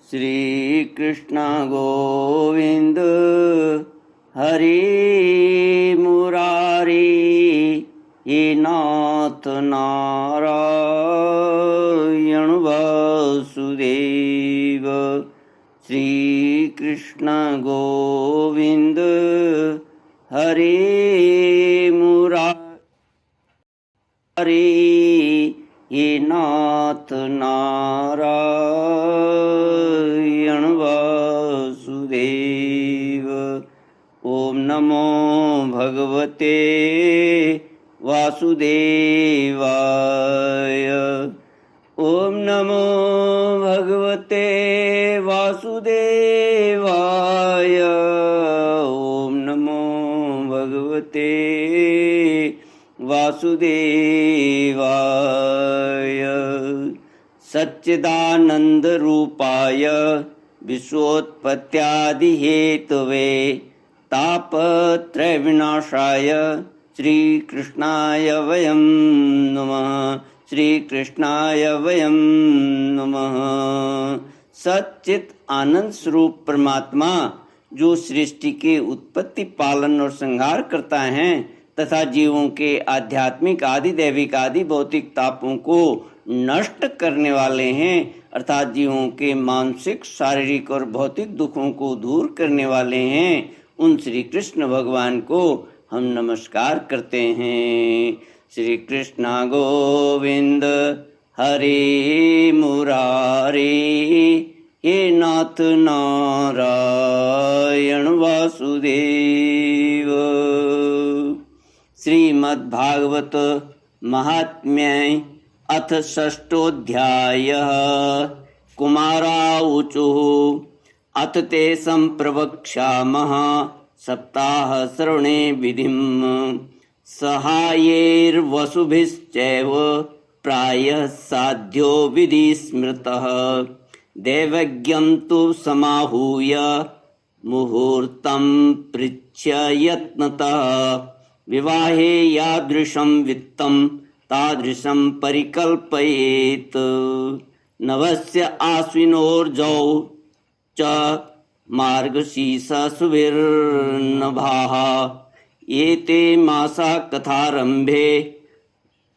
श्री कृष्ण गोविंद हरि मुरारी हे नाथ नारायण वासुदेव। श्री कृष्ण गोविंद हरि मुरारी हे नाथ नारायण वासुदेव। ओम नमो भगवते वासुदेवाय। ओम नमो भगवते वासुदेवाय। ओम नमो भगवते वासुदेवाय। सच्चिदानंद रूपाय विश्वोत्पत्त्यादि हेतवे तापत्रय विनाशाय श्री कृष्णाय वयं नमः। श्री कृष्णाय वयं नमः। सच्चित आनंद स्वरूप परमात्मा जो सृष्टि के उत्पत्ति पालन और संहार करता है तथा जीवों के आध्यात्मिक आदि दैविक आदि भौतिक तापों को नष्ट करने वाले हैं अर्थात जीवों के मानसिक शारीरिक और भौतिक दुखों को दूर करने वाले हैं, उन श्री कृष्ण भगवान को हम नमस्कार करते हैं। श्री कृष्ण गोविंद हरि मुरारी हे नाथ नारायण वासुदेव। श्रीमद्भागवत महात्म्य अथ षष्ठोऽध्यायः। कुमारावुचुः अथ ते सम्प्रवक्ष्यामः सप्ताहश्रवणे विधिं सहायैर्वसुभिश्चैव प्रायः साध्यो विधि स्मृतः। दैवज्ञं तु समाहूय मुहूर्तं पृच्छ्य यत्नतः विवाहे यादृशं वित्तं तादृशं परिकल्पयेत्। नवस्य आश्विनोर्जौ च मार्गशीर्षशुभिर्नभाः एते मासा कथारम्भे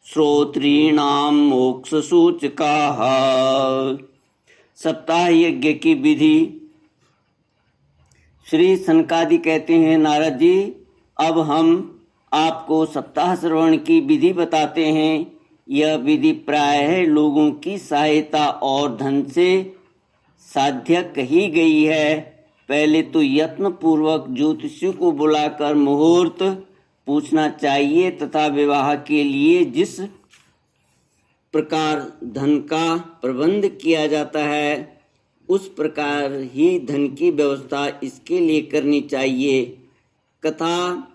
श्रोतॄणां मोक्षसूचकाः। सप्ताह यज्ञ की विधि। श्री सनकादि कहते हैं, नारद जी अब हम आपको सप्ताह श्रवण की विधि बताते हैं। यह विधि प्रायः लोगों की सहायता और धन से साध्य कही गई है। पहले तो यत्न पूर्वक ज्योतिषी को बुलाकर मुहूर्त पूछना चाहिए तथा विवाह के लिए जिस प्रकार धन का प्रबंध किया जाता है उस प्रकार ही धन की व्यवस्था इसके लिए करनी चाहिए। कथा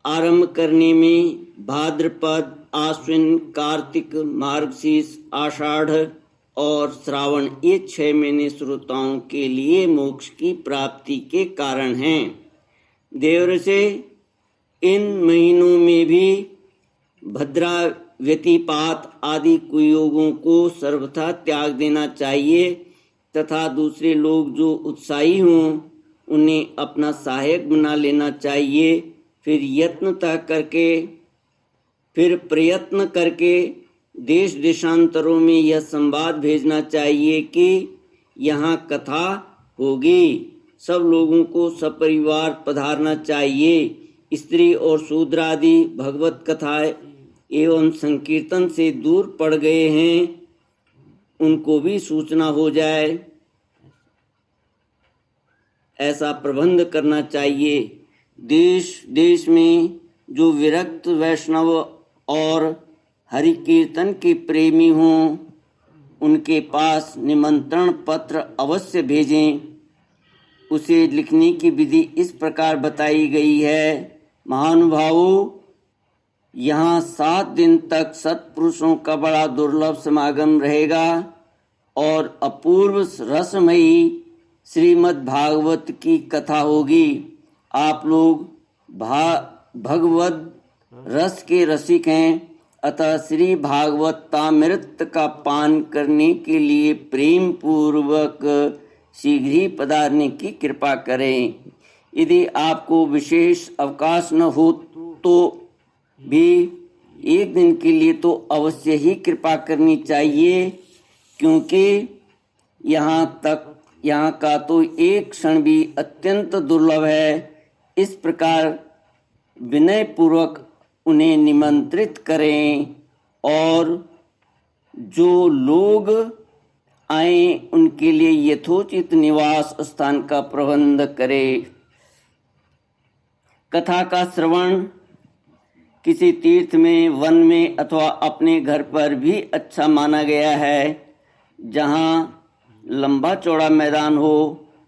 आरंभ करने में भाद्रपद, आश्विन, कार्तिक, मार्गशीर्ष, आषाढ़ और श्रावण ये 6 महीने श्रोताओं के लिए मोक्ष की प्राप्ति के कारण हैं। देवर से इन महीनों में भी भद्रा व्यतिपात आदि कुयोगों को सर्वथा त्याग देना चाहिए तथा दूसरे लोग जो उत्साही हों उन्हें अपना सहायक बना लेना चाहिए। फिर प्रयत्न करके देश देशांतरों में यह संवाद भेजना चाहिए कि यहाँ कथा होगी, सब लोगों को सपरिवार पधारना चाहिए। स्त्री और शूद्र आदि भगवत कथा एवं संकीर्तन से दूर पड़ गए हैं उनको भी सूचना हो जाए, ऐसा प्रबंध करना चाहिए। देश देश में जो विरक्त वैष्णव और हरि कीर्तन के प्रेमी हों उनके पास निमंत्रण पत्र अवश्य भेजें। उसे लिखने की विधि इस प्रकार बताई गई है। महानुभावों, यहाँ 7 दिन तक सत्पुरुषों का बड़ा दुर्लभ समागम रहेगा और अपूर्व रसमयी श्रीमद् भागवत की कथा होगी। आप लोग भगवद रस के रसिक हैं अतः श्री भागवतामृत का पान करने के लिए प्रेम पूर्वक शीघ्र ही पधारने की कृपा करें। यदि आपको विशेष अवकाश न हो तो भी एक दिन के लिए तो अवश्य ही कृपा करनी चाहिए, क्योंकि यहाँ का तो एक क्षण भी अत्यंत दुर्लभ है। इस प्रकार विनय पूर्वक उन्हें निमंत्रित करें और जो लोग आए उनके लिए यथोचित निवास स्थान का प्रबंध करें। कथा का श्रवण किसी तीर्थ में, वन में अथवा अपने घर पर भी अच्छा माना गया है। जहाँ लंबा चौड़ा मैदान हो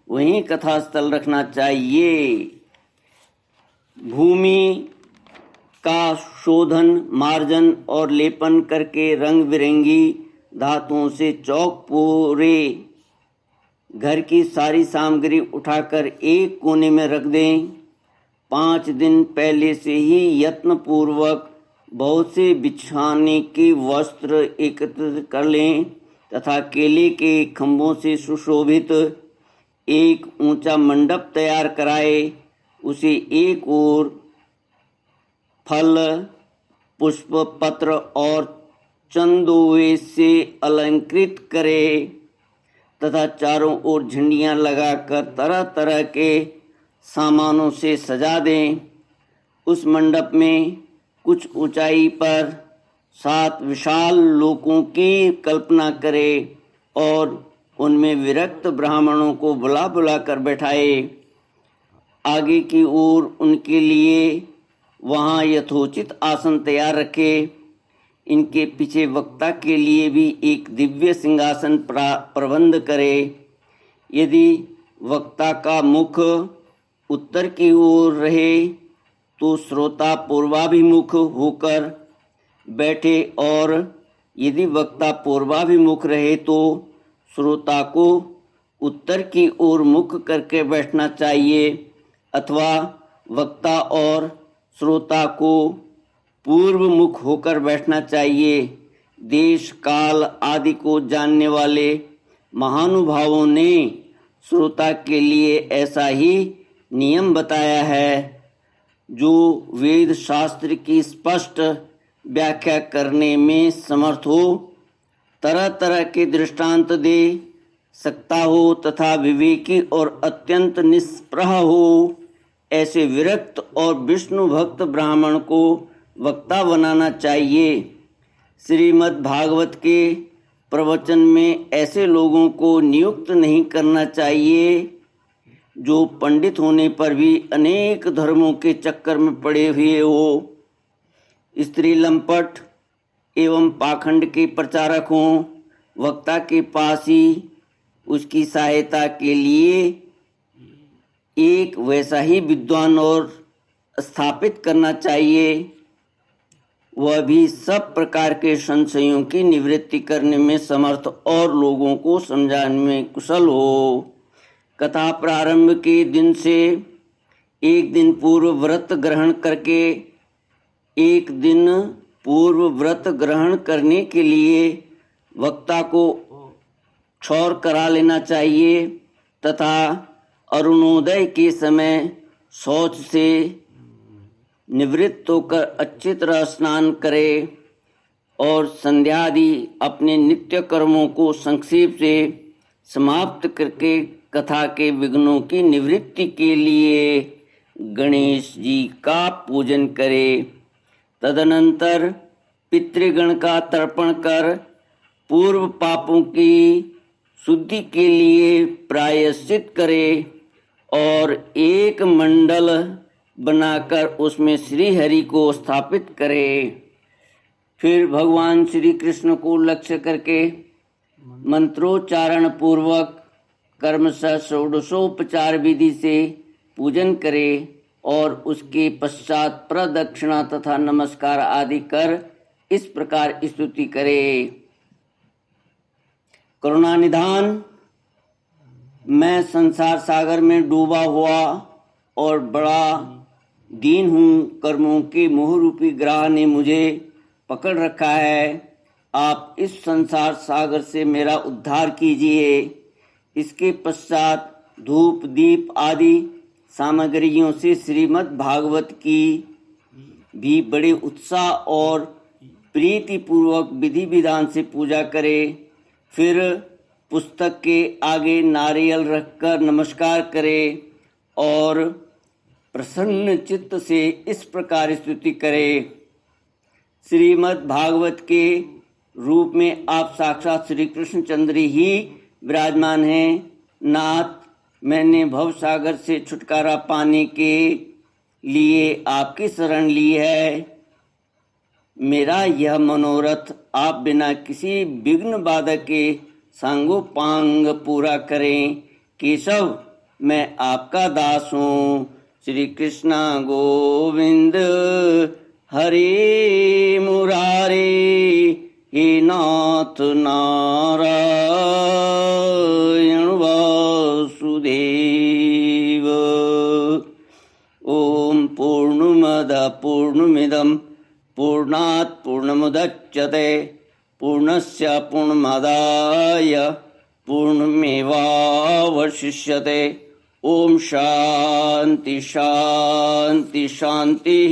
वहीं कथा स्थल रखना चाहिए। भूमि का शोधन, मार्जन और लेपन करके रंग बिरंगी धातुओं से चौक पूरे घर की सारी सामग्री उठाकर एक कोने में रख दें। 5 दिन पहले से ही यत्न पूर्वक बहुत से बिछाने के वस्त्र एकत्रित कर लें तथा केले के खंभों से सुशोभित एक ऊंचा मंडप तैयार कराए। उसे एक ओर फल, पुष्प, पत्र और चंदोवे से अलंकृत करे तथा चारों ओर झंडियां लगाकर तरह तरह के सामानों से सजा दें। उस मंडप में कुछ ऊंचाई पर 7 विशाल लोकों की कल्पना करे और उनमें विरक्त ब्राह्मणों को बुला बुला कर बैठाए। आगे की ओर उनके लिए वहाँ यथोचित आसन तैयार रखे। इनके पीछे वक्ता के लिए भी एक दिव्य सिंहासन प्रबंध करे। यदि वक्ता का मुख उत्तर की ओर रहे तो श्रोता पूर्वाभिमुख होकर बैठे, और यदि वक्ता पूर्वाभिमुख रहे तो श्रोता को उत्तर की ओर मुख करके बैठना चाहिए, अथवा वक्ता और श्रोता को पूर्व मुख होकर बैठना चाहिए। देश काल आदि को जानने वाले महानुभावों ने श्रोता के लिए ऐसा ही नियम बताया है, जो वेद शास्त्र की स्पष्ट व्याख्या करने में समर्थ हो, तरह तरह के दृष्टांत दे सकता हो तथा विवेकी और अत्यंत निष्प्रह हो। ऐसे विरक्त और विष्णु भक्त ब्राह्मण को वक्ता बनाना चाहिए। श्रीमद् भागवत के प्रवचन में ऐसे लोगों को नियुक्त नहीं करना चाहिए जो पंडित होने पर भी अनेक धर्मों के चक्कर में पड़े हुए हो, स्त्री लंपट एवं पाखंड के प्रचारक हों। वक्ता के पास ही उसकी सहायता के लिए एक वैसा ही विद्वान और स्थापित करना चाहिए, वह भी सब प्रकार के संशयों की निवृत्ति करने में समर्थ और लोगों को समझाने में कुशल हो। कथा प्रारंभ के दिन से एक दिन पूर्व व्रत ग्रहण करके एक दिन पूर्व व्रत ग्रहण करने के लिए वक्ता को क्षौर करा लेना चाहिए तथा अरुणोदय के समय शौच से निवृत्त होकर अच्छी तरह स्नान करे और संध्यादि अपने नित्य कर्मों को संक्षेप से समाप्त करके कथा के विघ्नों की निवृत्ति के लिए गणेश जी का पूजन करे। तदनंतर पितृगण का तर्पण कर पूर्व पापों की शुद्धि के लिए प्रायश्चित करे और एक मंडल बनाकर उसमें श्री हरि को स्थापित करे। फिर भगवान श्री कृष्ण को लक्ष्य करके मंत्रोच्चारण पूर्वक कर्मशः षोडशोपचार विधि से पूजन करे और उसके पश्चात प्रदक्षिणा तथा नमस्कार आदि कर इस प्रकार स्तुति करे। करुणा निधान, मैं संसार सागर में डूबा हुआ और बड़ा दीन हूँ। कर्मों के मोह रूपी ग्रह ने मुझे पकड़ रखा है। आप इस संसार सागर से मेरा उद्धार कीजिए। इसके पश्चात धूप दीप आदि सामग्रियों से श्रीमद् भागवत की भी बड़े उत्साह और प्रीति पूर्वक विधि विधान से पूजा करें। फिर पुस्तक के आगे नारियल रखकर नमस्कार करें और प्रसन्न चित्त से इस प्रकार स्तुति करें। श्रीमद् भागवत के रूप में आप साक्षात श्री कृष्णचंद्र ही विराजमान हैं। नाथ, मैंने भव सागर से छुटकारा पाने के लिए आपकी शरण ली है। मेरा यह मनोरथ आप बिना किसी विघ्न बाधक के सांगोपांग पूरा करें। केशव, मैं आपका दास हूँ। श्री कृष्ण गोविंद हरे मुरारे, हे नाथ नारायण वासुदेव। ओम पूर्णमद पूर्णमिदं पूर्णात् पूर्णमुदच्यते पूर्णस्य पूर्णमादाय पूर्णमेवावशिष्यते। ओम शांति शांति शांति।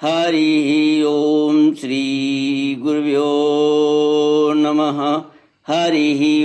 हरि ओम। श्री गुरुभ्यो नमः। हरि